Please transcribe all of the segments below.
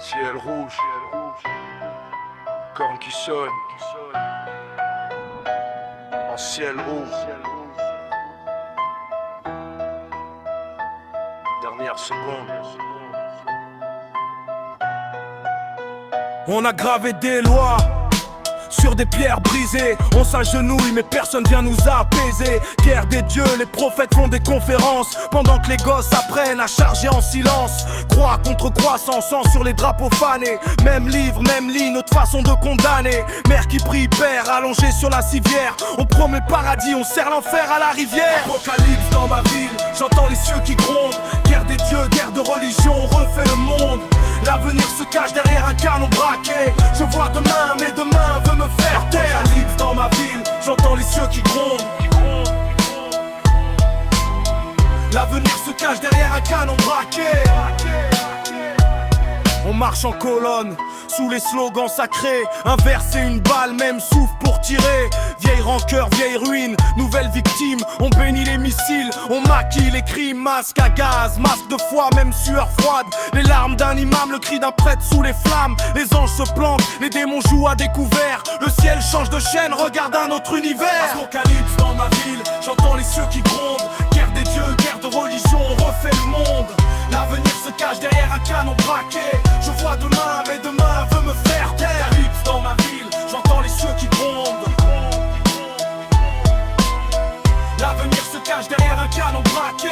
Ciel rouge, corne qui sonne, en ciel rouge. Dernière seconde. On a gravé des lois sur des pierres brisées. On s'agenouille mais personne vient nous apaiser. Guerre des dieux, les prophètes font des conférences pendant que les gosses apprennent à charger en silence. Croix contre croissant, sang sur les drapeaux fanés. Même livre, même lit, notre façon de condamner. Mère qui prie, père, allongé sur la civière. On promet le paradis, on serre l'enfer à la rivière. Apocalypse dans ma ville, j'entends les cieux qui grondent. Guerre des dieux, guerre de religion, on refait le monde. L'avenir se cache derrière un canon braqué. Je vois demain, mais demain veut me faire taire. Apocalypse dans ma ville, j'entends les cieux qui grondent. L'avenir se cache derrière un canon braqué. On marche en colonne, sous les slogans sacrés. Un verset, une balle, même souffle pour tirer. Vieille rancœur, vieille ruine, nouvelle victime. On bénit les missiles, on maquille les crimes. Masque à gaz, masque de foi, même sueur froide. Les larmes d'un imam, le cri d'un prêtre sous les flammes. Les anges se planquent, les démons jouent à découvert. Le ciel change de chaîne, regarde un autre univers. Apocalypse dans ma ville, j'entends les cieux qui grondent. Guerre des dieux, guerre de religion, on refait le monde. L'avenir se cache derrière un canon braqué. Je vois demain, mais demain veut me faire taire. Apocalypse dans ma ville, j'entends les cieux qui grondent. L'avenir se cache derrière un canon braqué.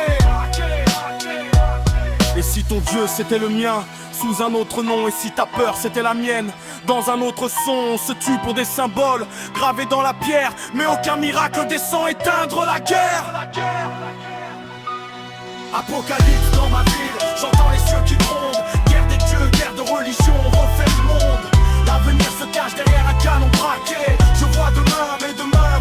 Et si ton Dieu c'était le mien, sous un autre nom, et si ta peur c'était la mienne, dans un autre son, on se tue pour des symboles gravés dans la pierre, mais aucun miracle descend éteindre la guerre. Apocalypse dans ma ville, j'entends les cieux qui grondent. Guerre des dieux, guerre de religion, on refait le monde. L'avenir se cache derrière un canon braqué. Je vois demain, mais demain